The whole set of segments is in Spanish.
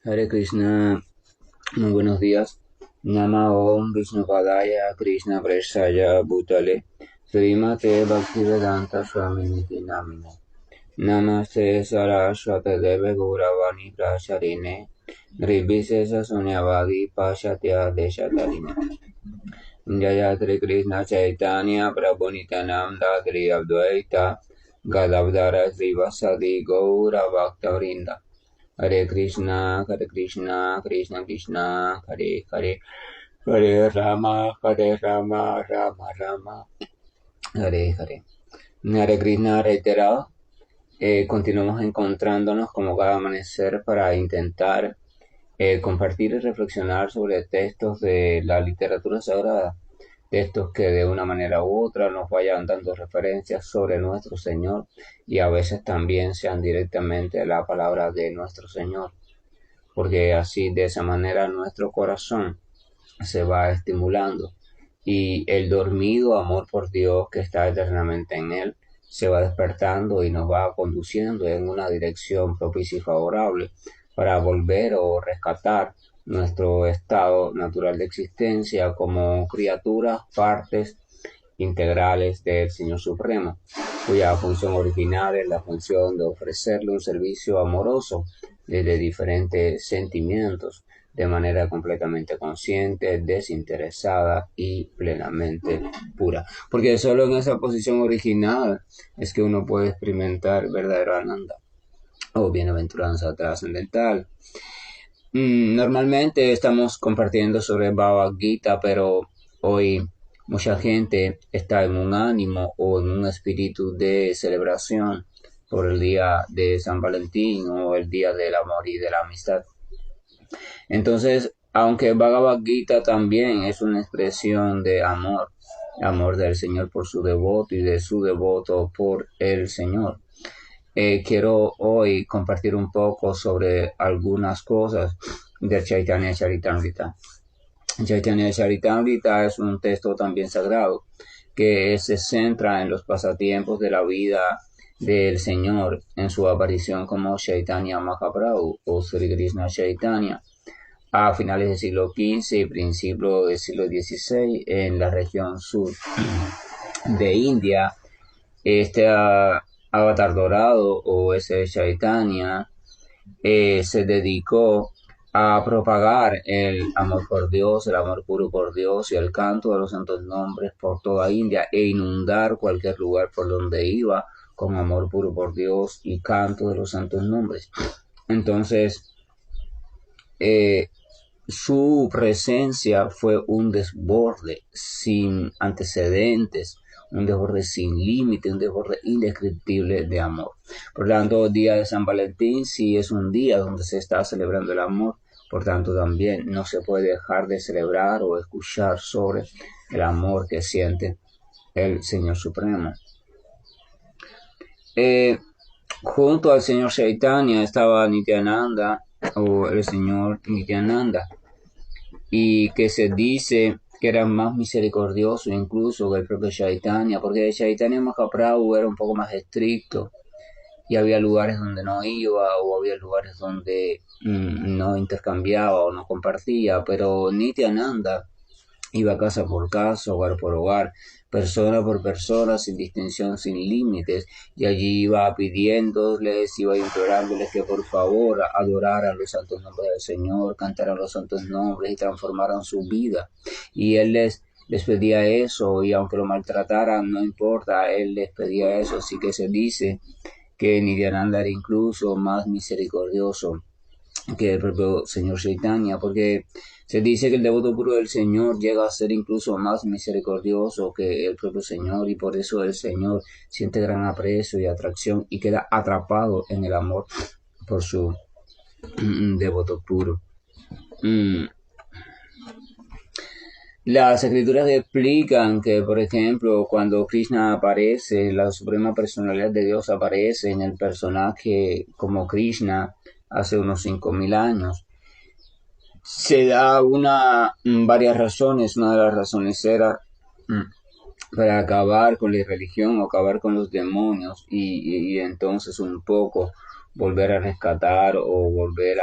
Hare Krishna, muy buenos días. Nama Om Vishnu Padaya Krishna Preshaya Bhutale Srimate Bhaktivedanta Swamini Namine Namaste Saraswate Deve Gauravani Pracharine Nirvisesa Sunyavadi Pashatya Deshatarine Jaya Sri Krishna Chaitanya Prabhu Nityananda Sri Advaita Gadavdara Srivasadi Gaura Bhakta Hare Krishna, Krishna Krishna, Hare Hare, Hare Rama, Rama Rama, Hare Hare. Hare Krishna reiterado, continuamos encontrándonos como cada amanecer para intentar compartir y reflexionar sobre textos de la literatura sagrada, textos que de una manera u otra nos vayan dando referencias sobre nuestro Señor y a veces también sean directamente la palabra de nuestro Señor, porque así de esa manera nuestro corazón se va estimulando y el dormido amor por Dios que está eternamente en él se va despertando y nos va conduciendo en una dirección propicia y favorable para volver o rescatar nuestro estado natural de existencia como criaturas, partes integrales del Señor Supremo, cuya función original es la función de ofrecerle un servicio amoroso desde diferentes sentimientos, de manera completamente consciente, desinteresada y plenamente pura. Porque solo en esa posición original es que uno puede experimentar verdadero ananda o bienaventuranza trascendental. Normalmente estamos compartiendo sobre Bhagavad Gita, pero hoy mucha gente está en un ánimo o en un espíritu de celebración por el día de San Valentín o el día del amor y de la amistad. Entonces, aunque Bhagavad Gita también es una expresión de amor, amor del Señor por su devoto y de su devoto por el Señor, quiero hoy compartir un poco sobre algunas cosas del Chaitanya Charitamrita. Chaitanya Charitamrita es un texto también sagrado que se centra en los pasatiempos de la vida del Señor en su aparición como Chaitanya Mahaprabhu o Sri Krishna Chaitanya a finales del siglo XV y principios del siglo XVI en la región sur de India. Este avatar dorado o ese Chaitanya se dedicó a propagar el amor por Dios, el amor puro por Dios y el canto de los santos nombres por toda India e inundar cualquier lugar por donde iba con amor puro por Dios y canto de los santos nombres. Entonces, su presencia fue un desborde sin antecedentes, un desborde sin límite, un desborde indescriptible de amor. Por tanto, el día de San Valentín sí es un día donde se está celebrando el amor, por tanto también no se puede dejar de celebrar o escuchar sobre el amor que siente el Señor Supremo. Junto al Señor Chaitanya estaba Nityananda o el Señor Nityananda, y que se dice que era más misericordioso incluso que el propio Chaitanya, porque Chaitanya Mahaprabhu era un poco más estricto y había lugares donde no iba o había lugares donde no intercambiaba o no compartía, pero Nityananda iba casa por casa, hogar por hogar, persona por persona, sin distinción, sin límites, y allí iba pidiéndoles, iba implorándoles que por favor adoraran los santos nombres del Señor, cantaran los santos nombres y transformaran su vida. Y él les pedía eso, y aunque lo maltrataran, no importa, él les pedía eso. Así que se dice que Nityananda era incluso más misericordioso que el propio Señor Chaitanya, porque se dice que el devoto puro del Señor llega a ser incluso más misericordioso que el propio Señor, y por eso el Señor siente gran aprecio y atracción y queda atrapado en el amor por su devoto puro. Las escrituras explican que, por ejemplo, cuando Krishna aparece, la suprema personalidad de Dios aparece en el personaje como Krishna hace unos 5000 años. Se da varias razones. Una de las razones era para acabar con la irreligión o acabar con los demonios y entonces un poco volver a rescatar o volver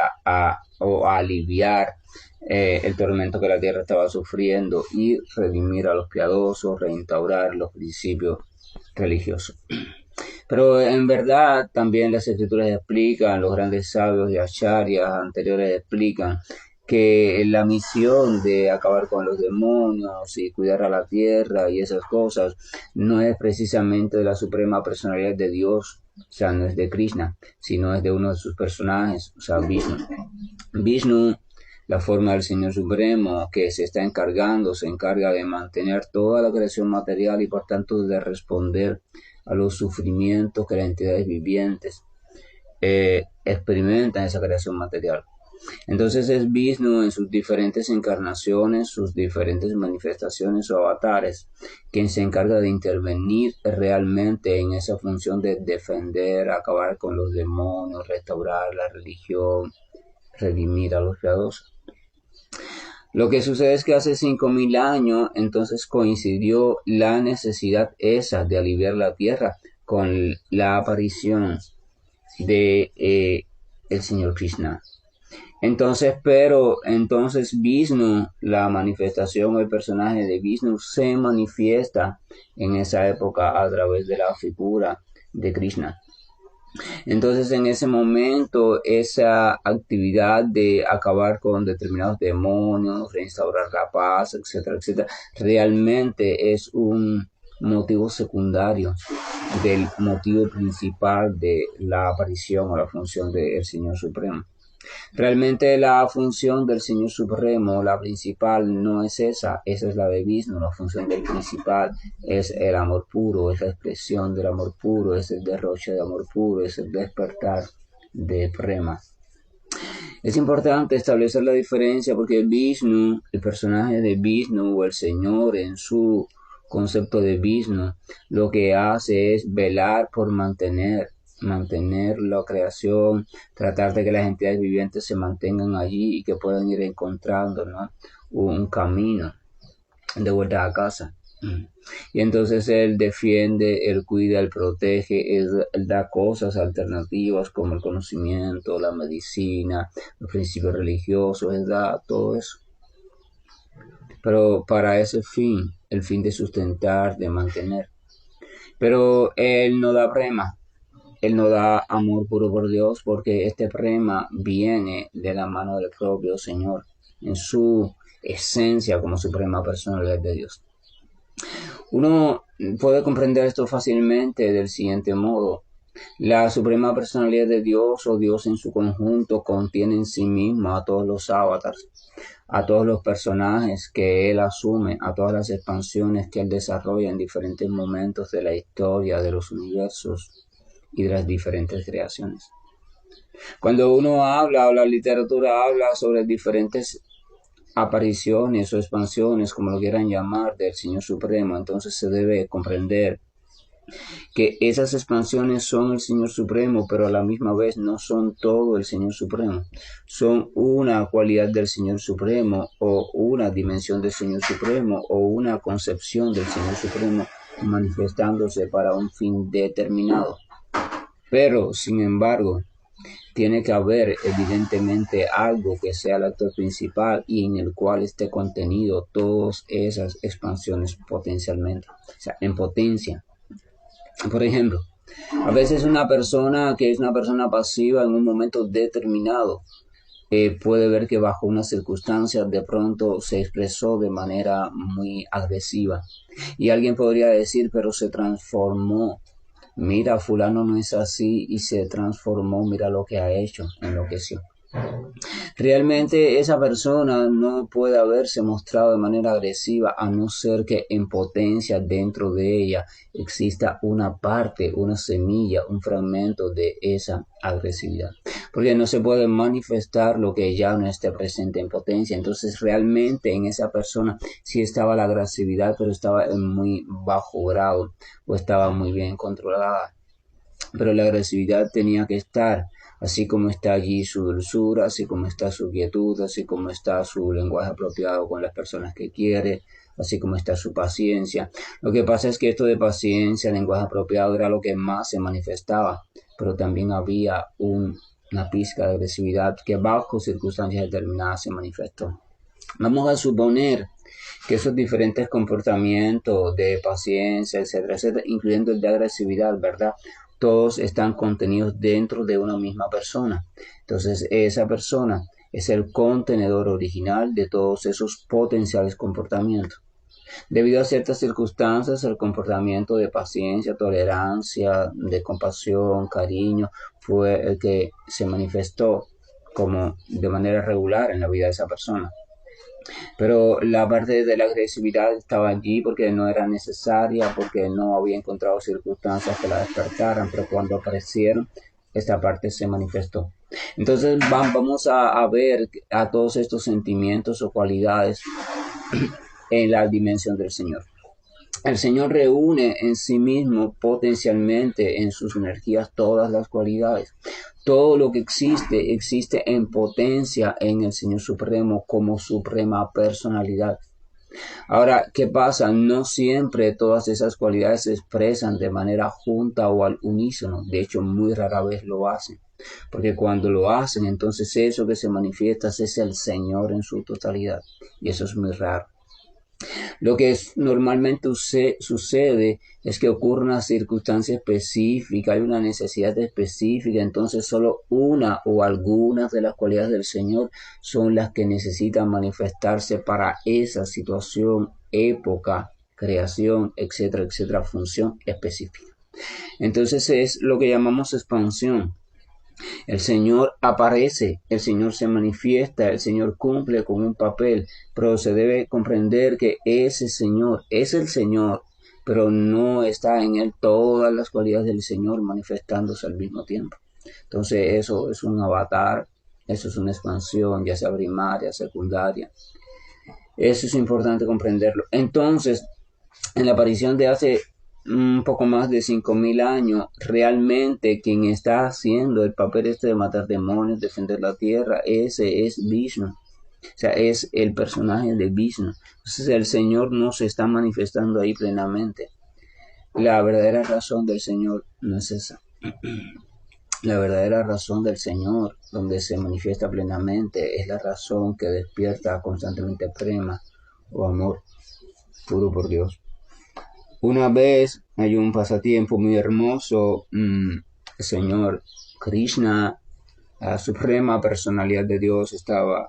o a aliviar el tormento que la tierra estaba sufriendo y redimir a los piadosos, reinstaurar los principios religiosos. Pero en verdad también las escrituras explican, los grandes sabios de Acharyas anteriores explican que la misión de acabar con los demonios y cuidar a la tierra y esas cosas no es precisamente de la suprema personalidad de Dios, o sea, no es de Krishna, sino es de uno de sus personajes, o sea, Vishnu. Vishnu, la forma del Señor Supremo, que se encarga de mantener toda la creación material y por tanto de responder a los sufrimientos que las entidades vivientes experimentan en esa creación material. Entonces es Vishnu en sus diferentes encarnaciones, sus diferentes manifestaciones o avatares, quien se encarga de intervenir realmente en esa función de defender, acabar con los demonios, restaurar la religión, redimir a los piadosos. Lo que sucede es que hace 5.000 años entonces coincidió la necesidad esa de aliviar la tierra con la aparición de el Señor Krishna. Entonces Vishnu, la manifestación, el personaje de Vishnu se manifiesta en esa época a través de la figura de Krishna. Entonces en ese momento esa actividad de acabar con determinados demonios, reinstaurar la paz, etcétera, etcétera, realmente es un motivo secundario del motivo principal de la aparición o la función del Señor Supremo. Realmente la función del Señor Supremo, la principal, no es esa es la de Vishnu. La función del principal es el amor puro, es la expresión del amor puro, es el derroche de amor puro, es el despertar de prema. Es importante establecer la diferencia porque Vishnu, el personaje de Vishnu o el Señor en su concepto de Vishnu, lo que hace es velar por mantener la creación, tratar de que las entidades vivientes se mantengan allí y que puedan ir encontrando, ¿no?, un camino de vuelta a casa. Y entonces él defiende, él cuida, él protege, él da cosas alternativas como el conocimiento, la medicina, los principios religiosos, él da todo eso. Pero para ese fin, el fin de sustentar, de mantener. Pero él no da prema. Él no da amor puro por Dios porque este prema viene de la mano del propio Señor en su esencia como suprema personalidad de Dios. Uno puede comprender esto fácilmente del siguiente modo. La suprema personalidad de Dios o Dios en su conjunto contiene en sí misma a todos los avatars, a todos los personajes que Él asume, a todas las expansiones que Él desarrolla en diferentes momentos de la historia de los universos y de las diferentes creaciones. Cuando uno habla o la literatura habla sobre diferentes apariciones o expansiones, como lo quieran llamar, del Señor Supremo, entonces se debe comprender que esas expansiones son el Señor Supremo, pero a la misma vez no son todo el Señor Supremo. Son una cualidad del Señor Supremo o una dimensión del Señor Supremo o una concepción del Señor Supremo manifestándose para un fin determinado. Pero, sin embargo, tiene que haber evidentemente algo que sea el actor principal y en el cual esté contenido todas esas expansiones potencialmente, o sea, en potencia. Por ejemplo, a veces una persona que es una persona pasiva en un momento determinado puede ver que bajo unas circunstancias de pronto se expresó de manera muy agresiva y alguien podría decir, pero se transformó. Mira, fulano no es así y se transformó, mira lo que ha hecho, enloqueció. Realmente esa persona no puede haberse mostrado de manera agresiva a no ser que en potencia dentro de ella exista una parte, una semilla, un fragmento de esa agresividad. Porque no se puede manifestar lo que ya no esté presente en potencia. Entonces realmente en esa persona sí estaba la agresividad, pero estaba en muy bajo grado o estaba muy bien controlada. Pero la agresividad tenía que estar así como está allí su dulzura, así como está su quietud, así como está su lenguaje apropiado con las personas que quiere, así como está su paciencia. Lo que pasa es que esto de paciencia, lenguaje apropiado era lo que más se manifestaba, pero también había una pizca de agresividad que bajo circunstancias determinadas se manifestó. Vamos a suponer que esos diferentes comportamientos de paciencia, etcétera, etcétera, incluyendo el de agresividad, ¿verdad? Todos están contenidos dentro de una misma persona. Entonces, esa persona es el contenedor original de todos esos potenciales comportamientos. Debido a ciertas circunstancias, el comportamiento de paciencia, tolerancia, de compasión, cariño, fue el que se manifestó como de manera regular en la vida de esa persona. Pero la parte de la agresividad estaba allí porque no era necesaria, porque no había encontrado circunstancias que la despertaran, pero cuando aparecieron, esta parte se manifestó. Entonces vamos a ver a todos estos sentimientos o cualidades en la dimensión del Señor. El Señor reúne en sí mismo potencialmente en sus energías todas las cualidades. Todo lo que existe, existe en potencia en el Señor Supremo como suprema personalidad. Ahora, ¿qué pasa? No siempre todas esas cualidades se expresan de manera junta o al unísono. De hecho, muy rara vez lo hacen. Porque cuando lo hacen, entonces eso que se manifiesta es el Señor en su totalidad. Y eso es muy raro. Lo que normalmente sucede es que ocurre una circunstancia específica, hay una necesidad específica, entonces solo una o algunas de las cualidades del Señor son las que necesitan manifestarse para esa situación, época, creación, etcétera, etcétera, función específica. Entonces es lo que llamamos expansión. El Señor aparece, el Señor se manifiesta, el Señor cumple con un papel, pero se debe comprender que ese Señor es el Señor, pero no está en él todas las cualidades del Señor manifestándose al mismo tiempo. Entonces eso es un avatar, eso es una expansión, ya sea primaria, secundaria. Eso es importante comprenderlo. Entonces, en la aparición de hace un poco más de 5.000 años, realmente quien está haciendo el papel este de matar demonios, defender la tierra, ese es Vishnu. O sea, es el personaje de Vishnu. Entonces el Señor no se está manifestando ahí plenamente. La verdadera razón del Señor no es esa. La verdadera razón del Señor, donde se manifiesta plenamente, es la razón que despierta constantemente prema o amor puro por Dios. Una vez hay un pasatiempo muy hermoso, el Señor Krishna, la suprema personalidad de Dios, estaba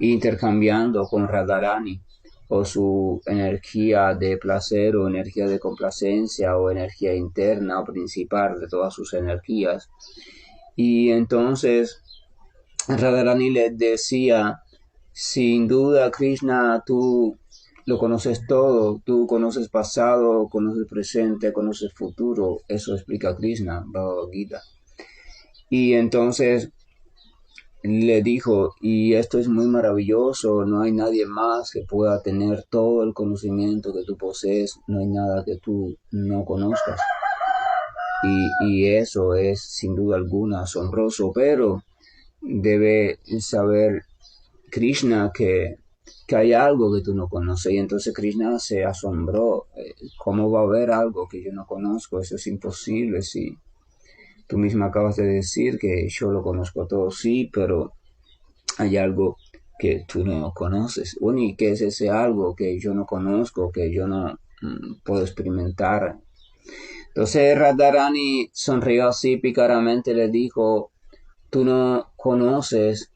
intercambiando con Radharani o su energía de placer o energía de complacencia o energía interna o principal de todas sus energías. Y entonces Radharani le decía, sin duda Krishna, tú lo conoces todo, tú conoces pasado, conoces presente, conoces futuro, eso explica Krishna, Bhagavad Gita. Y entonces le dijo, y esto es muy maravilloso, no hay nadie más que pueda tener todo el conocimiento que tú posees, no hay nada que tú no conozcas. Y eso es sin duda alguna asombroso, pero debe saber Krishna que hay algo que tú no conoces. Y entonces Krishna se asombró. ¿Cómo va a haber algo que yo no conozco? Eso es imposible. Si tú misma acabas de decir que yo lo conozco todo, sí, pero hay algo que tú no conoces. Bueno, ¿y qué es ese algo que yo no conozco, que yo no puedo experimentar? Entonces Radharani sonrió así pícaramente y le dijo, tú no conoces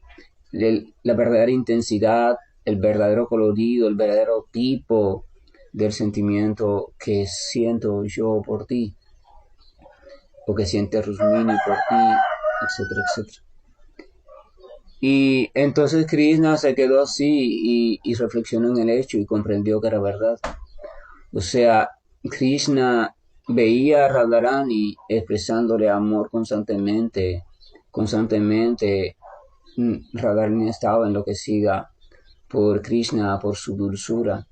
la verdadera intensidad, el verdadero colorido, el verdadero tipo del sentimiento que siento yo por ti, o que siente Rusmini por ti, etcétera, etcétera. Y entonces Krishna se quedó así y reflexionó en el hecho y comprendió que era verdad. O sea, Krishna veía a Radharani expresándole amor constantemente, constantemente. Radharani estaba enloquecida por Krishna, por su dulzura,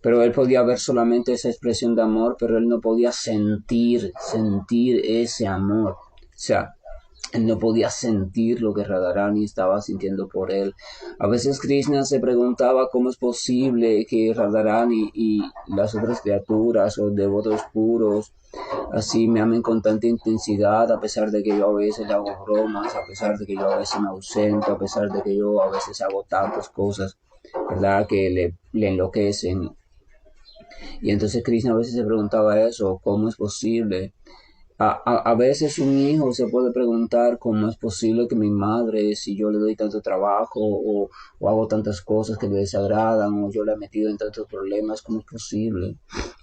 pero él podía ver solamente esa expresión de amor, pero él no podía sentir ese amor. O sea, Él no podía sentir lo que Radharani estaba sintiendo por él. A veces Krishna se preguntaba cómo es posible que Radharani y las otras criaturas o devotos puros así me amen con tanta intensidad, a pesar de que yo a veces le hago bromas, a pesar de que yo a veces me ausento, a pesar de que yo a veces hago tantas cosas, ¿verdad? Que le enloquecen. Y entonces Krishna a veces se preguntaba eso, ¿cómo es posible? A veces un hijo se puede preguntar cómo es posible que mi madre, si yo le doy tanto trabajo o hago tantas cosas que le desagradan o yo la he metido en tantos problemas, ¿cómo es posible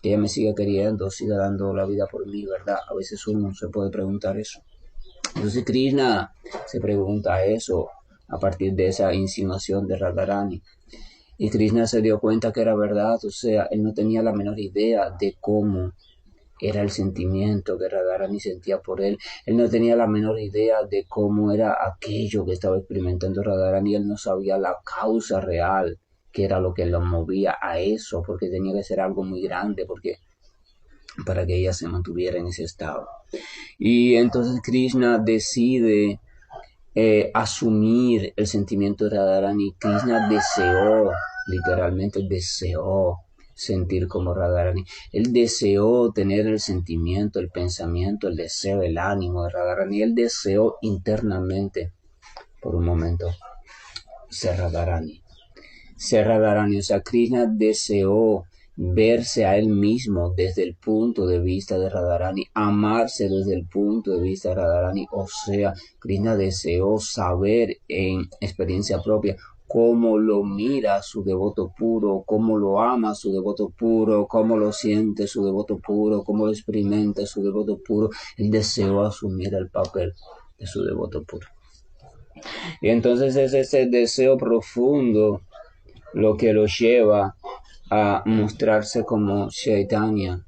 que ella me siga queriendo, siga dando la vida por mí, ¿verdad? A veces uno se puede preguntar eso. Entonces Krishna se pregunta eso a partir de esa insinuación de Radharani. Y Krishna se dio cuenta que era verdad, o sea, él no tenía la menor idea de cómo era el sentimiento que Radharani sentía por él. Él no tenía la menor idea de cómo era aquello que estaba experimentando Radharani. Él no sabía la causa real, que era lo que lo movía a eso, porque tenía que ser algo muy grande, porque para que ella se mantuviera en ese estado. Y entonces Krishna decide asumir el sentimiento de Radharani. Krishna deseó, literalmente deseó sentir como Radharani. Él deseó tener el sentimiento, el pensamiento, el deseo, el ánimo de Radharani. Él deseó internamente, por un momento, ser Radharani. Ser Radharani, o sea, Krishna deseó verse a él mismo desde el punto de vista de Radharani, amarse desde el punto de vista de Radharani, o sea, Krishna deseó saber en experiencia propia cómo lo mira su devoto puro, cómo lo ama su devoto puro, cómo lo siente su devoto puro, cómo lo experimenta su devoto puro. Él deseó asumir el papel de su devoto puro. Y entonces es ese deseo profundo lo que lo lleva a mostrarse como Chaitanya.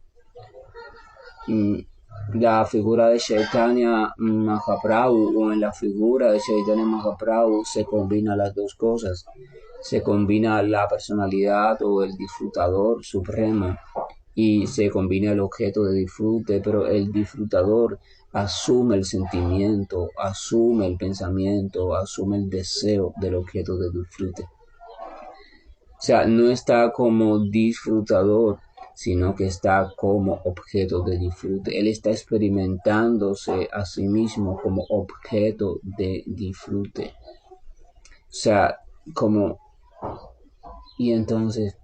La figura de Chaitanya Mahaprabhu o en la figura de Chaitanya Mahaprabhu se combina las dos cosas. Se combina la personalidad o el disfrutador supremo y se combina el objeto de disfrute, pero el disfrutador asume el sentimiento, asume el pensamiento, asume el deseo del objeto de disfrute. O sea, no está como disfrutador, sino que está como objeto de disfrute. Él está experimentándose a sí mismo como objeto de disfrute. O sea, como... Y entonces,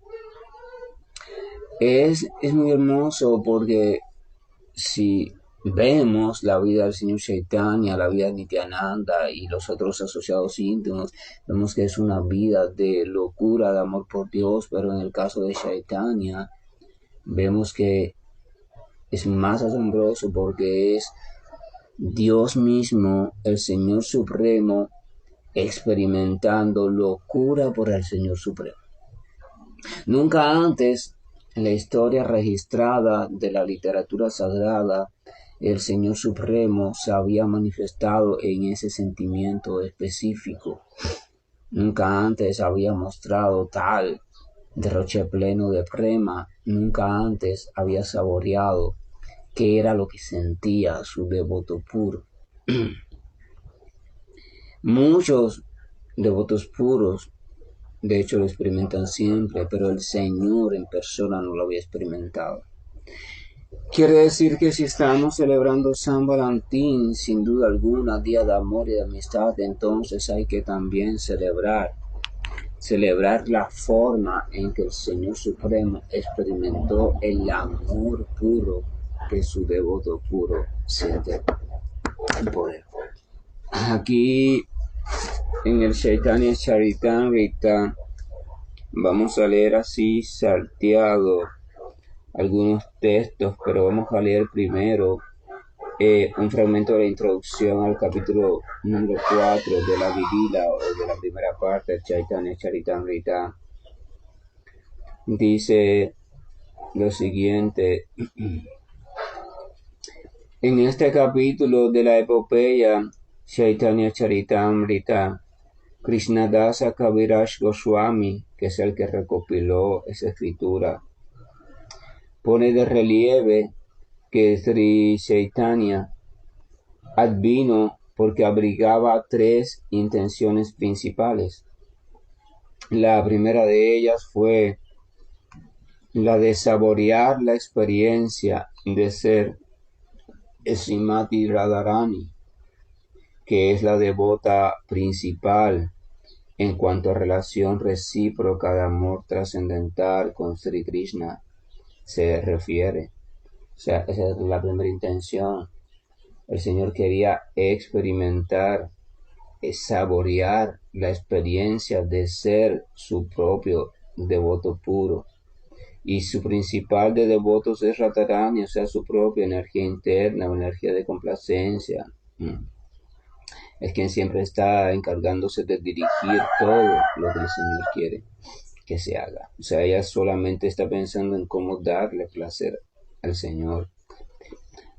es muy hermoso porque si vemos la vida del señor Chaitanya, la vida de Nityananda y los otros asociados íntimos, vemos que es una vida de locura, de amor por Dios, pero en el caso de Chaitanya, vemos que es más asombroso porque es Dios mismo, el Señor Supremo, experimentando locura por el Señor Supremo. Nunca antes en la historia registrada de la literatura sagrada, el Señor Supremo se había manifestado en ese sentimiento específico. Nunca antes había mostrado tal derroche pleno de prema. Nunca antes había saboreado qué era lo que sentía su devoto puro. Muchos devotos puros de hecho lo experimentan siempre, pero el Señor en persona no lo había experimentado. Quiere decir que si estamos celebrando San Valentín, sin duda alguna, día de amor y de amistad, entonces hay que también celebrar la forma en que el Señor Supremo experimentó el amor puro que su devoto puro siente por él. Aquí en el Chaitanya Charitamrita vamos a leer así salteado algunos textos, pero vamos a leer primero un fragmento de la introducción al capítulo número 4 de la Vigila o de la primera parte del Chaitanya Charitamrita. Dice lo siguiente: en este capítulo de la epopeya Chaitanya Charitamrita, Krishnadasa Kaviraj Goswami, que es el que recopiló esa escritura, pone de relieve que Sri Chaitanya advino porque abrigaba tres intenciones principales. La primera de ellas fue la de saborear la experiencia de ser Srimati Radharani, que es la devota principal en cuanto a relación recíproca de amor trascendental con Sri Krishna se refiere. O sea, esa es la primera intención. El Señor quería experimentar, saborear la experiencia de ser su propio devoto puro. Y su principal de devotos es Radharani, o sea, su propia energía interna, o energía de complacencia. Es quien siempre está encargándose de dirigir todo lo que el Señor quiere que se haga. O sea, ella solamente está pensando en cómo darle placer al Señor.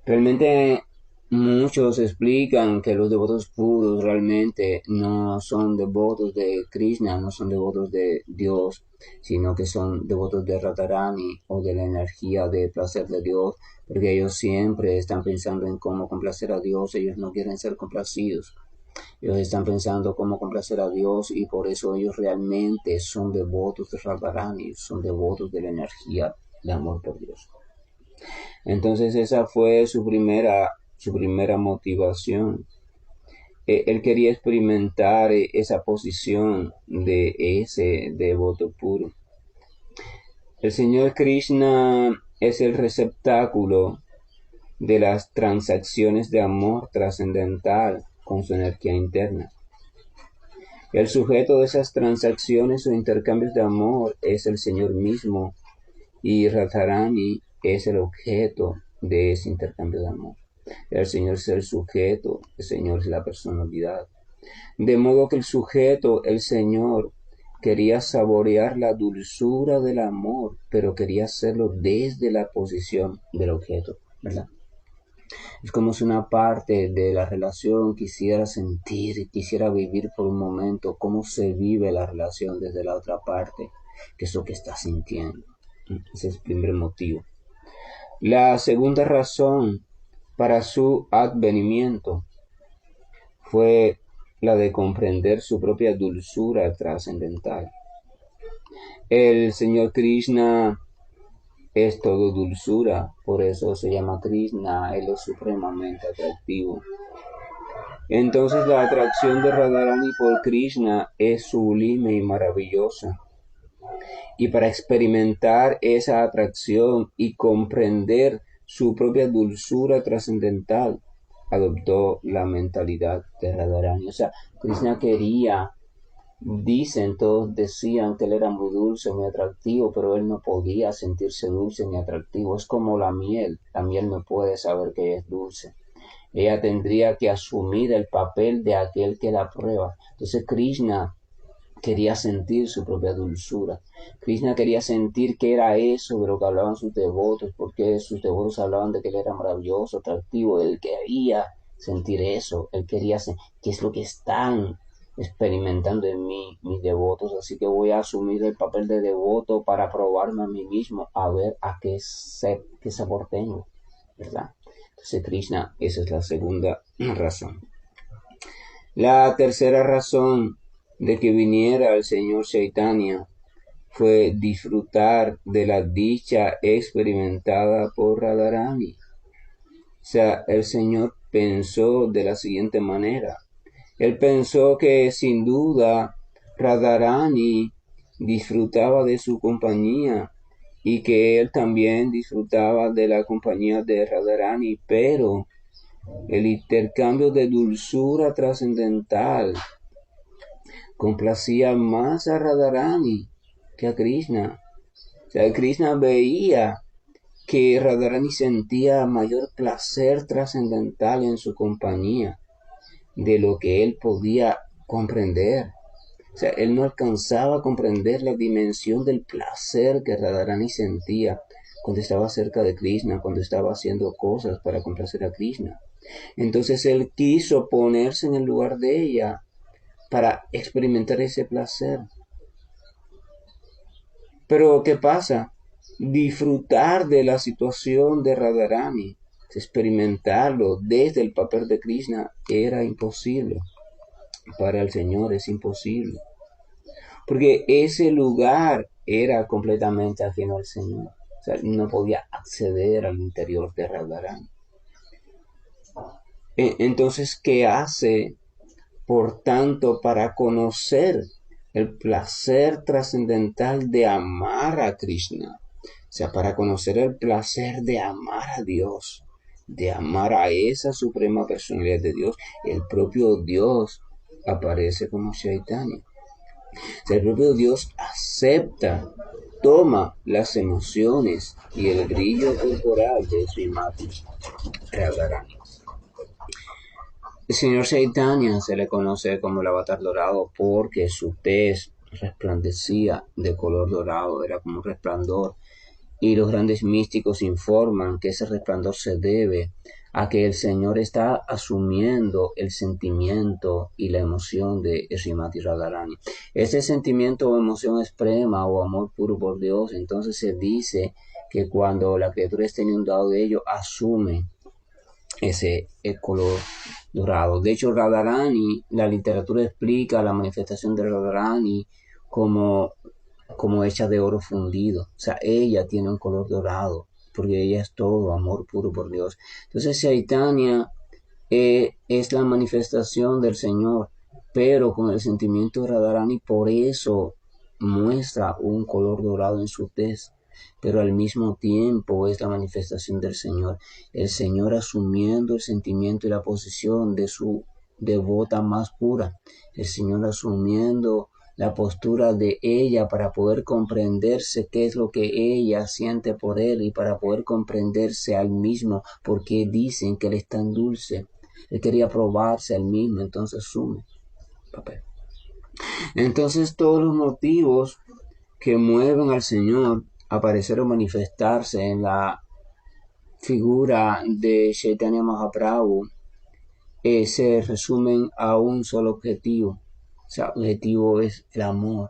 Realmente muchos explican que los devotos puros realmente no son devotos de Krishna, no son devotos de Dios, sino que son devotos de Radharani o de la energía de placer de Dios, porque ellos siempre están pensando en cómo complacer a Dios, ellos no quieren ser complacidos. Ellos están pensando cómo complacer a Dios y por eso ellos realmente son devotos de Radharani, son devotos de la energía de amor por Dios. Entonces esa fue su primera motivación. Él quería experimentar esa posición de ese devoto puro. El Señor Krishna es el receptáculo de las transacciones de amor trascendental con su energía interna. El sujeto de esas transacciones o intercambios de amor es el Señor mismo y Radharani es el objeto de ese intercambio de amor. El Señor es el sujeto, el Señor es la personalidad. De modo que el sujeto, el Señor, quería saborear la dulzura del amor, pero quería hacerlo desde la posición del objeto, ¿verdad? Es como si una parte de la relación quisiera sentir, quisiera vivir por un momento cómo se vive la relación desde la otra parte, que es lo que está sintiendo. Ese es el primer motivo. La segunda razón para su advenimiento fue la de comprender su propia dulzura trascendental. El Señor Krishna es todo dulzura, por eso se llama Krishna, Él es supremamente atractivo. Entonces la atracción de Radharani por Krishna es sublime y maravillosa. Y para experimentar esa atracción y comprender su propia dulzura trascendental, adoptó la mentalidad de Radharani. O sea, Krishna quería, todos decían que él era muy dulce, muy atractivo, pero él no podía sentirse dulce ni atractivo. Es como la miel no puede saber que es dulce. Ella tendría que asumir el papel de aquel que la prueba. Entonces Krishna quería sentir su propia dulzura. Krishna quería sentir qué era eso de lo que hablaban sus devotos, porque sus devotos hablaban de que él era maravilloso, atractivo. Él quería sentir eso, él quería sentir qué es lo que están experimentando en mí mis devotos, así que voy a asumir el papel de devoto para probarme a mí mismo, a ver a qué sabor tengo, ¿verdad? Entonces Krishna, esa es la segunda razón. La tercera razón de que viniera el Señor Chaitanya fue disfrutar de la dicha experimentada por Radharani. O sea, el Señor pensó de la siguiente manera. Él pensó que sin duda Radharani disfrutaba de su compañía y que él también disfrutaba de la compañía de Radharani, pero el intercambio de dulzura trascendental complacía más a Radharani que a Krishna. O sea, Krishna veía que Radharani sentía mayor placer trascendental en su compañía de lo que él podía comprender. O sea, él no alcanzaba a comprender la dimensión del placer que Radharani sentía cuando estaba cerca de Krishna, cuando estaba haciendo cosas para complacer a Krishna. Entonces él quiso ponerse en el lugar de ella para experimentar ese placer. Pero ¿qué pasa? Disfrutar de la situación de Radharani experimentarlo desde el papel de Krishna era imposible. Para el Señor es imposible. Porque ese lugar era completamente ajeno al Señor. O sea, no podía acceder al interior de Radharani. Entonces, ¿qué hace, por tanto, para conocer el placer trascendental de amar a Krishna? O sea, para conocer el placer de amar a Dios, de amar a esa suprema personalidad de Dios, el propio Dios aparece como Chaitanya. O sea, el propio Dios acepta, toma las emociones y el brillo corporal de Srimati Radharani. El señor Chaitanya se le conoce como el avatar dorado porque su tez resplandecía de color dorado, era como un resplandor. Y los grandes místicos informan que ese resplandor se debe a que el Señor está asumiendo el sentimiento y la emoción de Srimati Radharani. Ese sentimiento o emoción extrema o amor puro por Dios, entonces se dice que cuando la criatura está inundada de ello, asume ese color dorado. De hecho, Radharani, la literatura explica la manifestación de Radharani como hecha de oro fundido. O sea, ella tiene un color dorado, porque ella es todo amor puro por Dios. Entonces, Chaitanya es la manifestación del Señor, pero con el sentimiento de Radharani, por eso muestra un color dorado en su tez, pero al mismo tiempo es la manifestación del Señor. El Señor asumiendo el sentimiento y la posición de su devota más pura. El Señor asumiendo la postura de ella para poder comprenderse qué es lo que ella siente por él y para poder comprenderse al mismo porque dicen que él es tan dulce. Él quería probarse al mismo, entonces asume papel. Entonces todos los motivos que mueven al Señor a aparecer o manifestarse en la figura de Chaitanya Mahaprabhu se resumen a un solo objetivo. O sea, el objetivo es el amor,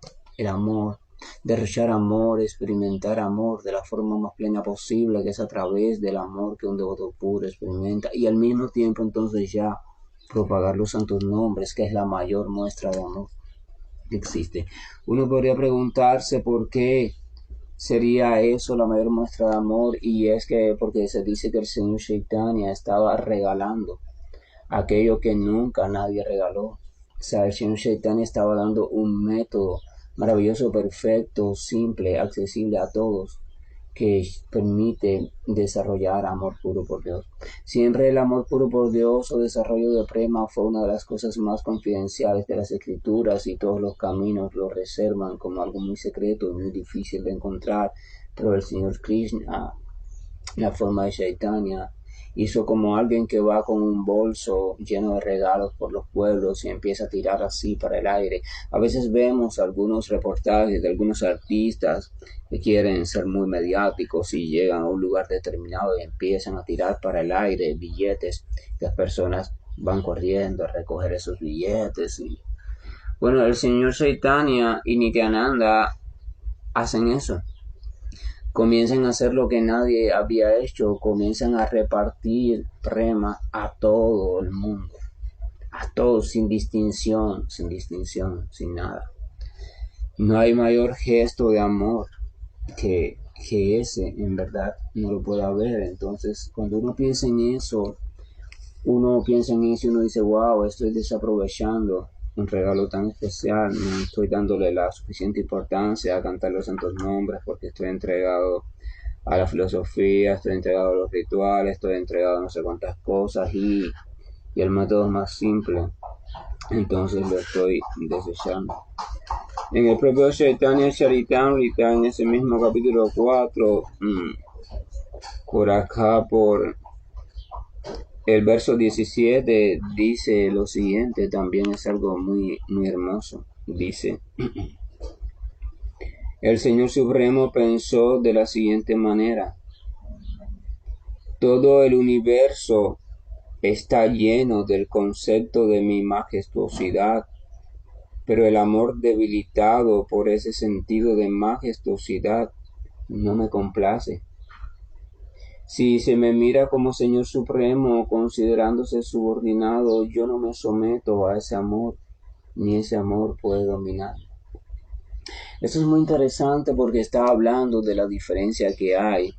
derrochar amor, experimentar amor de la forma más plena posible, que es a través del amor que un devoto puro experimenta, y al mismo tiempo entonces ya propagar los santos nombres, que es la mayor muestra de amor que existe. Uno podría preguntarse por qué sería eso la mayor muestra de amor, y es que porque se dice que el Señor Chaitanya estaba regalando aquello que nunca nadie regaló. O sea, el Señor Chaitanya estaba dando un método maravilloso, perfecto, simple, accesible a todos, que permite desarrollar amor puro por Dios. Siempre el amor puro por Dios o desarrollo de prema fue una de las cosas más confidenciales de las escrituras y todos los caminos lo reservan como algo muy secreto y muy difícil de encontrar, pero el Señor Krishna, la forma de Chaitanya, hizo como alguien que va con un bolso lleno de regalos por los pueblos y empieza a tirar así para el aire. A veces vemos algunos reportajes de algunos artistas que quieren ser muy mediáticos y llegan a un lugar determinado y empiezan a tirar para el aire billetes. Las personas van corriendo a recoger esos billetes. Bueno, el señor Chaitanya y Nityananda hacen eso. Comienzan a hacer lo que nadie había hecho, comienzan a repartir prema a todo el mundo, a todos sin distinción, sin nada. No hay mayor gesto de amor que ese, en verdad, no lo puede haber. Entonces, cuando uno piensa en eso y uno dice, wow, estoy desaprovechando un regalo tan especial, no estoy dándole la suficiente importancia a cantar los santos nombres porque estoy entregado a la filosofía, estoy entregado a los rituales, estoy entregado a no sé cuántas cosas y el método es más simple, entonces lo estoy desechando. En el propio Chaitanya Charitamrita, en ese mismo capítulo 4, por acá, por el verso 17, dice lo siguiente, también es algo muy, muy hermoso. Dice, el Señor Supremo pensó de la siguiente manera: todo el universo está lleno del concepto de mi majestuosidad, pero el amor debilitado por ese sentido de majestuosidad no me complace. Si se me mira como Señor Supremo, considerándose subordinado, yo no me someto a ese amor, ni ese amor puede dominar. Esto es muy interesante porque está hablando de la diferencia que hay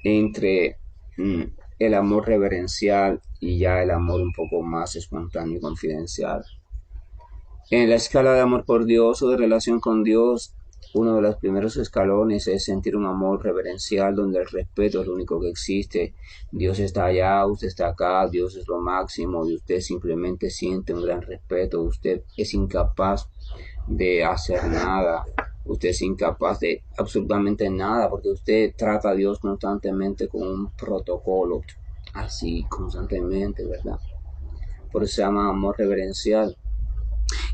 entre mm, el amor reverencial y ya el amor un poco más espontáneo y confidencial. En la escala de amor por Dios o de relación con Dios, uno de los primeros escalones es sentir un amor reverencial donde el respeto es lo único que existe. Dios está allá, usted está acá, Dios es lo máximo y usted simplemente siente un gran respeto. Usted es incapaz de hacer nada, usted es incapaz de absolutamente nada porque usted trata a Dios constantemente con un protocolo, así constantemente, ¿verdad? Por eso se llama amor reverencial.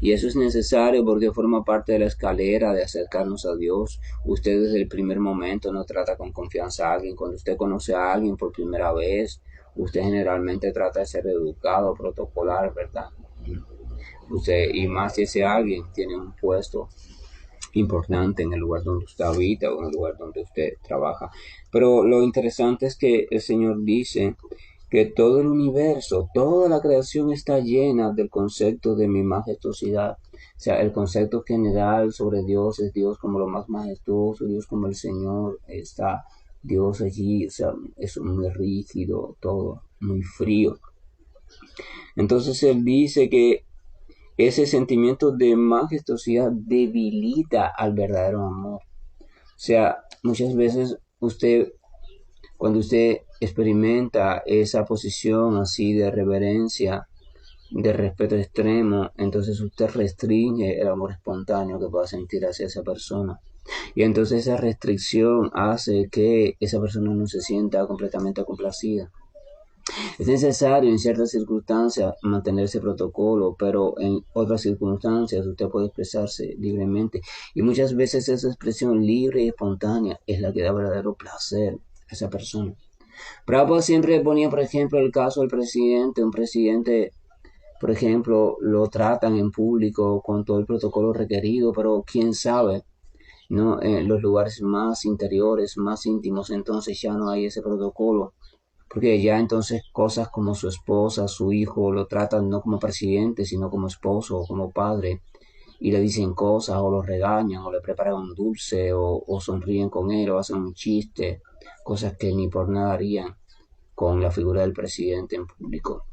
Y eso es necesario porque forma parte de la escalera de acercarnos a Dios. Usted desde el primer momento no trata con confianza a alguien. Cuando usted conoce a alguien por primera vez, usted generalmente trata de ser educado, protocolar, ¿verdad? Usted, y más si ese alguien tiene un puesto importante en el lugar donde usted habita o en el lugar donde usted trabaja. Pero lo interesante es que el Señor dice que todo el universo, toda la creación está llena del concepto de mi majestuosidad. O sea, el concepto general sobre Dios es Dios como lo más majestuoso, Dios como el Señor, está Dios allí, o sea, es muy rígido, todo, muy frío. Entonces Él dice que ese sentimiento de majestuosidad debilita al verdadero amor. O sea, muchas veces cuando usted experimenta esa posición así de reverencia, de respeto extremo, entonces usted restringe el amor espontáneo que pueda sentir hacia esa persona. Y entonces esa restricción hace que esa persona no se sienta completamente complacida. Es necesario en ciertas circunstancias mantener ese protocolo, pero en otras circunstancias usted puede expresarse libremente. Y muchas veces esa expresión libre y espontánea es la que da verdadero placer a esa persona. Prabhupada siempre ponía, por ejemplo, el caso del presidente. Un presidente, por ejemplo, lo tratan en público con todo el protocolo requerido, pero quién sabe, ¿no? En los lugares más interiores, más íntimos, entonces ya no hay ese protocolo. Porque ya entonces cosas como su esposa, su hijo, lo tratan no como presidente, sino como esposo o como padre, y le dicen cosas, o lo regañan, o le preparan un dulce, o sonríen con él, o hacen un chiste, cosas que ni por nada harían con la figura del presidente en público.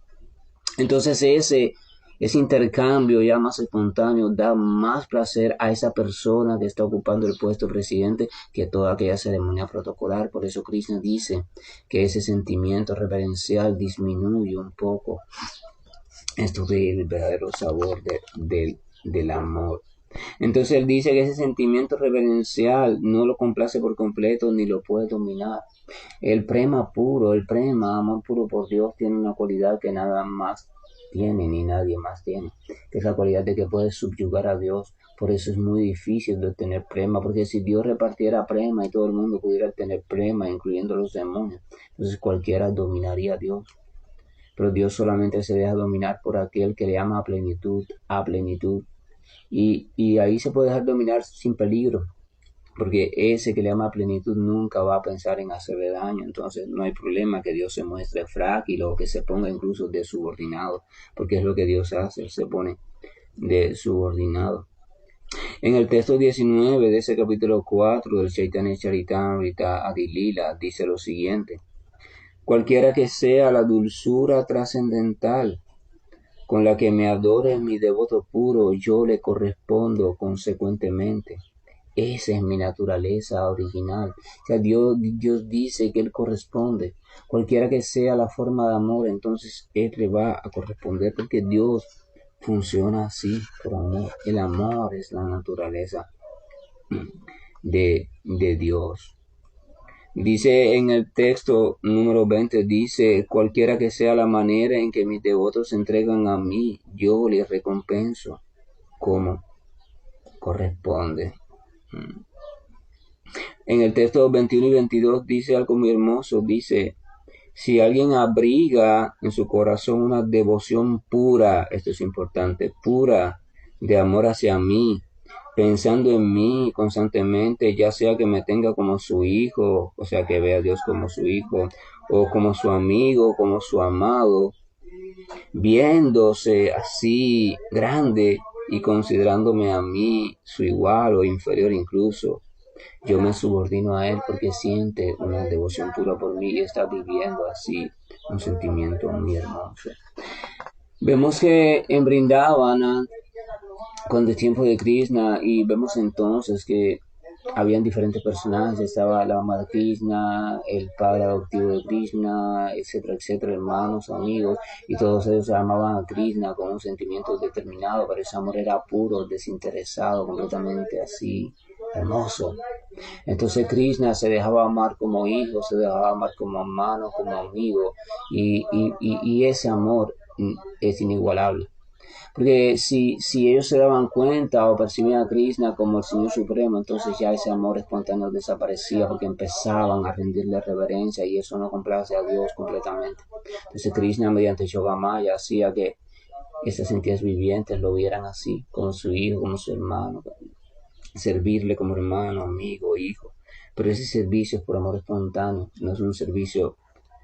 Entonces ese intercambio ya más espontáneo da más placer a esa persona que está ocupando el puesto de presidente que toda aquella ceremonia protocolar. Por eso Krishna dice que ese sentimiento reverencial disminuye un poco esto del verdadero sabor del amor. Entonces él dice que ese sentimiento reverencial no lo complace por completo ni lo puede dominar. El prema puro, el prema, amor puro por Dios, tiene una cualidad que nada más tiene ni nadie más tiene, que es la cualidad de que puede subyugar a Dios. Por eso es muy difícil de tener prema, porque si Dios repartiera prema y todo el mundo pudiera tener prema, incluyendo los demonios, entonces cualquiera dominaría a Dios. Pero Dios solamente se deja dominar por aquel que le ama a plenitud. Y ahí se puede dejar dominar sin peligro, porque ese que le ama a plenitud nunca va a pensar en hacerle daño. Entonces no hay problema que Dios se muestre frágil o que se ponga incluso de subordinado, porque es lo que Dios hace, Él se pone de subordinado. En el texto 19 de ese capítulo 4 del Chaitanya Charitamrita Adilila dice lo siguiente: cualquiera que sea la dulzura trascendental con la que me adore mi devoto puro, yo le correspondo consecuentemente. Esa es mi naturaleza original. O sea, Dios dice que Él corresponde. Cualquiera que sea la forma de amor, entonces Él le va a corresponder porque Dios funciona así por amor. El amor es la naturaleza de Dios. Dice en el texto número 20, dice, cualquiera que sea la manera en que mis devotos se entregan a mí, yo les recompenso como corresponde. En el texto 21 y 22 dice algo muy hermoso, dice, si alguien abriga en su corazón una devoción pura, esto es importante, pura de amor hacia mí, pensando en mí constantemente, ya sea que me tenga como su hijo, o sea, que vea a Dios como su hijo, o como su amigo, como su amado, viéndose así grande y considerándome a mí su igual o inferior incluso. Yo me subordino a él porque siente una devoción pura por mí y está viviendo así un sentimiento muy hermoso. Vemos que en Brindavana, cuando es tiempo de Krishna, y vemos entonces que habían diferentes personajes, estaba la mamá de Krishna, el padre adoptivo de Krishna, etcétera, etcétera, hermanos, amigos, y todos ellos amaban a Krishna con un sentimiento determinado, pero ese amor era puro, desinteresado, completamente así, hermoso. Entonces Krishna se dejaba amar como hijo, se dejaba amar como hermano, como amigo, y ese amor es inigualable. Porque si ellos se daban cuenta o percibían a Krishna como el Señor Supremo, entonces ya ese amor espontáneo desaparecía porque empezaban a rendirle reverencia y eso no complace a Dios completamente. Entonces Krishna mediante Yogamaya hacía que esas entidades vivientes lo vieran así, como su hijo, como su hermano, servirle como hermano, amigo, hijo. Pero ese servicio es por amor espontáneo, no es un servicio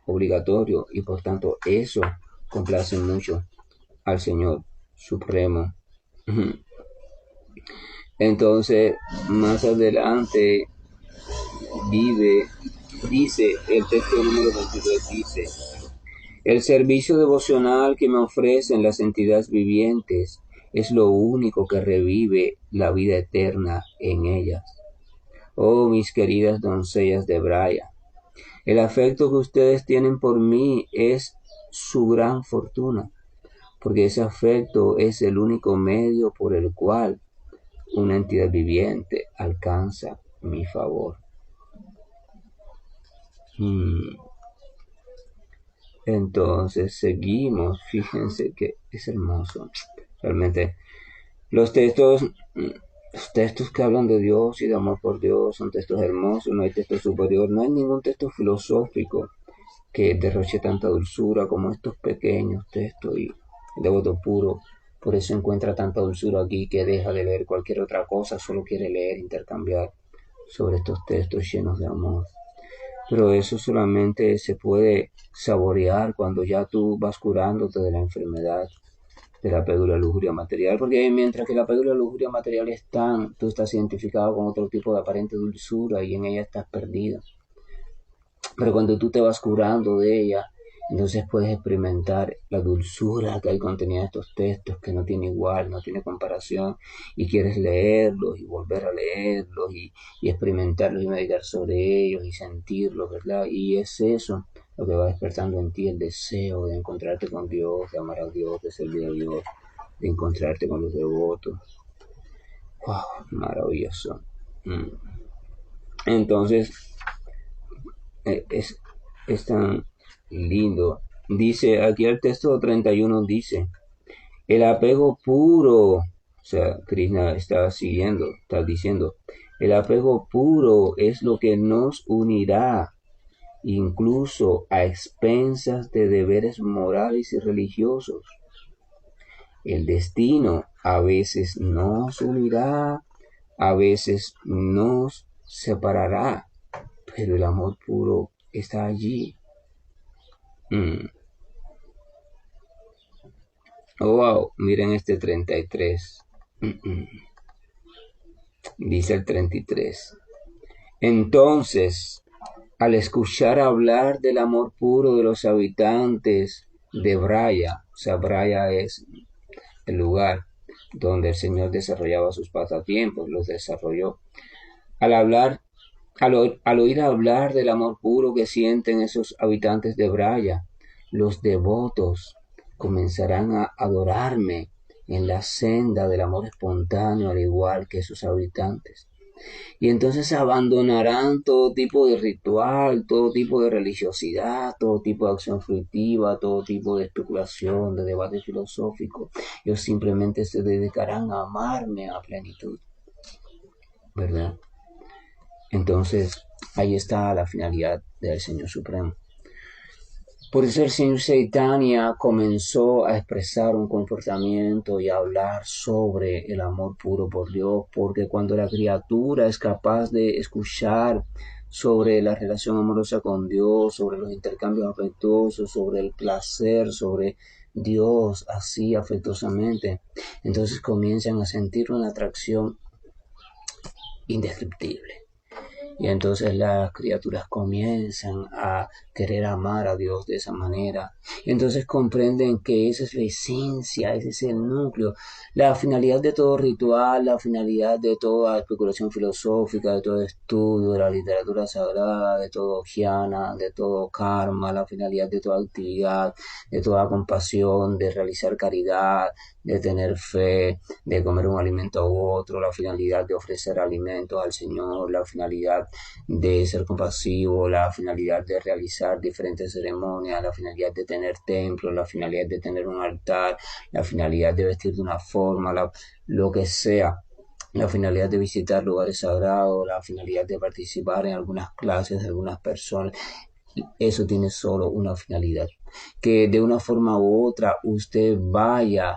obligatorio y por tanto eso complace mucho al Señor Supremo. Entonces, más adelante vive, dice, el texto número 22 dice, el servicio devocional que me ofrecen las entidades vivientes es lo único que revive la vida eterna en ellas. Oh, mis queridas doncellas de Braya, el afecto que ustedes tienen por mí es su gran fortuna, porque ese afecto es el único medio por el cual una entidad viviente alcanza mi favor. Entonces seguimos, fíjense que es hermoso. Realmente los textos, los textos que hablan de Dios y de amor por Dios son textos hermosos, no hay texto superior, no hay ningún texto filosófico que derroche tanta dulzura como estos pequeños textos y el devoto puro. Por eso encuentra tanta dulzura aquí que deja de leer cualquier otra cosa, solo quiere leer, intercambiar sobre estos textos llenos de amor. Pero eso solamente se puede saborear cuando ya tú vas curándote de la enfermedad de la pédula lujuria material, porque mientras que la pédula lujuria material tú estás identificado con otro tipo de aparente dulzura y en ella estás perdido. Pero cuando tú te vas curando de ella, entonces puedes experimentar la dulzura que hay contenida en estos textos, que no tiene igual, no tiene comparación, y quieres leerlos y volver a leerlos y experimentarlos y meditar sobre ellos y sentirlos, ¿verdad? Y es eso lo que va despertando en ti el deseo de encontrarte con Dios, de amar a Dios, de servir a Dios, de encontrarte con los devotos. ¡Wow! Maravilloso. Entonces, es tan lindo. Dice, aquí el texto 31 dice, el apego puro, o sea, Krishna está diciendo, el apego puro es lo que nos unirá, incluso a expensas de deberes morales y religiosos. El destino a veces nos unirá, a veces nos separará, pero el amor puro está allí. Oh, wow, miren este 33. Dice el 33. Entonces, al escuchar hablar del amor puro de los habitantes de Braya, o sea, Braya es el lugar donde el Señor desarrollaba sus pasatiempos, los desarrolló. Al hablar, al oír hablar del amor puro que sienten esos habitantes de Braya, los devotos comenzarán a adorarme en la senda del amor espontáneo, al igual que sus habitantes. Y entonces abandonarán todo tipo de ritual, todo tipo de religiosidad, todo tipo de acción fruitiva, todo tipo de especulación, de debate filosófico. Ellos simplemente se dedicarán a amarme a plenitud, ¿verdad? Entonces, ahí está la finalidad del Señor Supremo. Por eso el señor Chaitanya comenzó a expresar un comportamiento y a hablar sobre el amor puro por Dios, porque cuando la criatura es capaz de escuchar sobre la relación amorosa con Dios, sobre los intercambios afectuosos, sobre el placer, sobre Dios así afectuosamente, entonces comienzan a sentir una atracción indescriptible. Y entonces las criaturas comienzan a querer amar a Dios de esa manera. Y entonces comprenden que esa es la esencia, ese es el núcleo, la finalidad de todo ritual, la finalidad de toda especulación filosófica, de todo estudio, de la literatura sagrada, de todo jnana, de todo karma, la finalidad de toda actividad, de toda compasión, de realizar caridad, de tener fe, de comer un alimento u otro, la finalidad de ofrecer alimentos al Señor, la finalidad de ser compasivo, la finalidad de realizar diferentes ceremonias, la finalidad de tener templos, la finalidad de tener un altar, la finalidad de vestir de una forma, lo que sea, la finalidad de visitar lugares sagrados, la finalidad de participar en algunas clases de algunas personas. Eso tiene solo una finalidad, que de una forma u otra usted vaya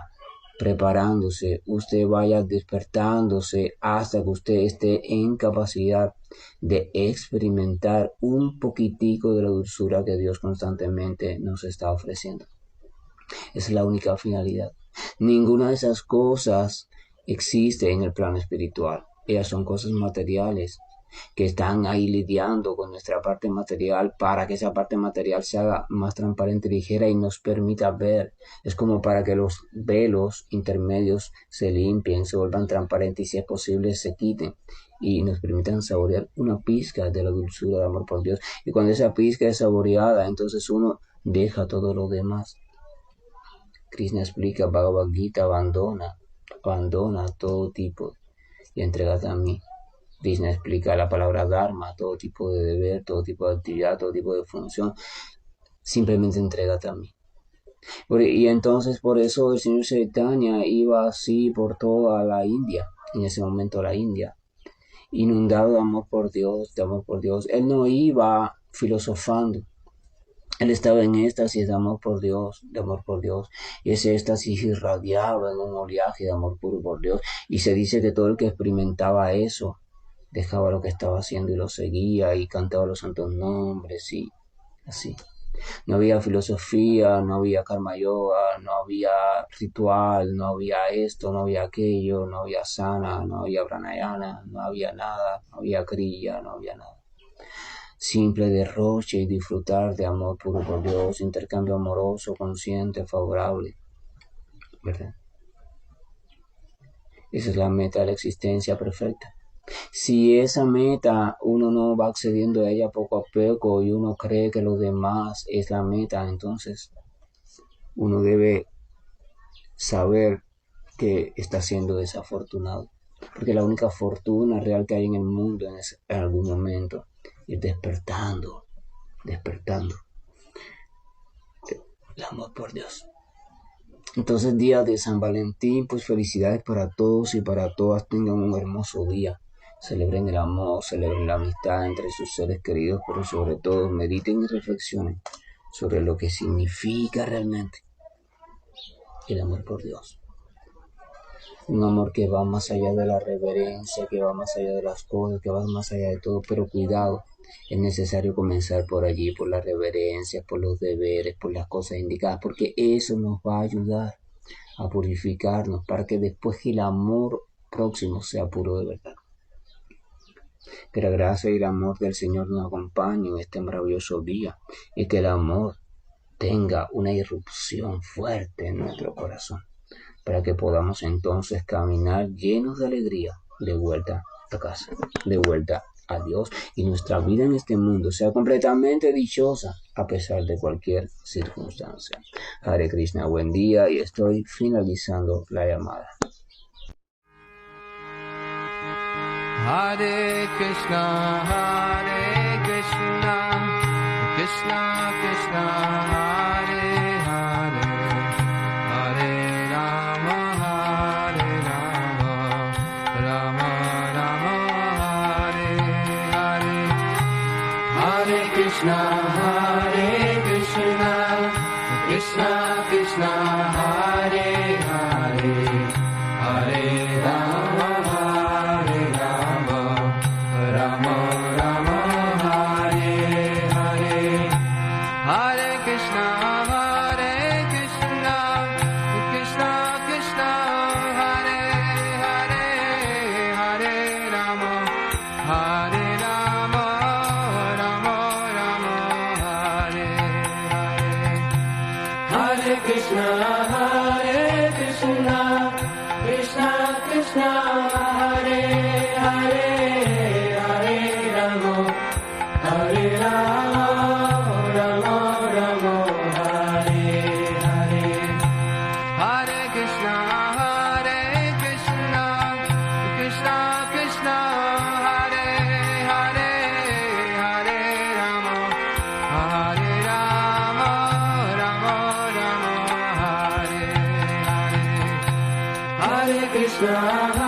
preparándose, usted vaya despertándose hasta que usted esté en capacidad de experimentar un poquitico de la dulzura que Dios constantemente nos está ofreciendo. Esa es la única finalidad. Ninguna de esas cosas existe en el plano espiritual. Ellas son cosas materiales que están ahí lidiando con nuestra parte material para que esa parte material se haga más transparente y ligera y nos permita ver. Es como para que los velos intermedios se limpien, se vuelvan transparentes y si es posible se quiten y nos permitan saborear una pizca de la dulzura de amor por Dios. Y cuando esa pizca es saboreada, entonces uno deja todo lo demás. Krishna explica, Bhagavad Gita, abandona todo tipo y entrégate a mí. Krishna explica la palabra Dharma, todo tipo de deber, todo tipo de actividad, todo tipo de función. Simplemente entrégate a mí. Y entonces por eso el señor Chaitanya iba así por toda la India, en ese momento la India, inundado de amor por Dios, de amor por Dios. Él no iba filosofando. Él estaba en éxtasis de amor por Dios, de amor por Dios, y ese éxtasis irradiaba en un oleaje de amor puro por Dios, y se dice que todo el que experimentaba eso, dejaba lo que estaba haciendo y lo seguía, y cantaba los santos nombres, y así. No había filosofía, no había karma yoga, no había ritual, no había esto, no había aquello, no había sana, no había pranayana, no había nada, no había kriya, no había nada. Simple derroche y disfrutar de amor puro por Dios, intercambio amoroso, consciente, favorable, ¿verdad? Esa es la meta de la existencia perfecta. Si esa meta uno no va accediendo a ella poco a poco y uno cree que lo demás es la meta, entonces uno debe saber que está siendo desafortunado. Porque la única fortuna real que hay en el mundo es en algún momento ir despertando el amor por Dios. Entonces, día de San Valentín, pues felicidades para todos y para todas, tengan un hermoso día. Celebren el amor, celebren la amistad entre sus seres queridos, pero sobre todo mediten y reflexionen sobre lo que significa realmente el amor por Dios. Un amor que va más allá de la reverencia, que va más allá de las cosas, que va más allá de todo, pero cuidado, es necesario comenzar por allí, por la reverencia, por los deberes, por las cosas indicadas, porque eso nos va a ayudar a purificarnos para que después el amor próximo sea puro de verdad. Que la gracia y el amor del Señor nos acompañen en este maravilloso día y que el amor tenga una irrupción fuerte en nuestro corazón para que podamos entonces caminar llenos de alegría de vuelta a casa, de vuelta a Dios y nuestra vida en este mundo sea completamente dichosa a pesar de cualquier circunstancia. Hare Krishna, buen día y estoy finalizando la llamada. Hare Krishna, Krishna Krishna, Hare Hare, Hare Rama, Rama Rama, Hare Hare, Hare Krishna, Krishna Hare Krishna,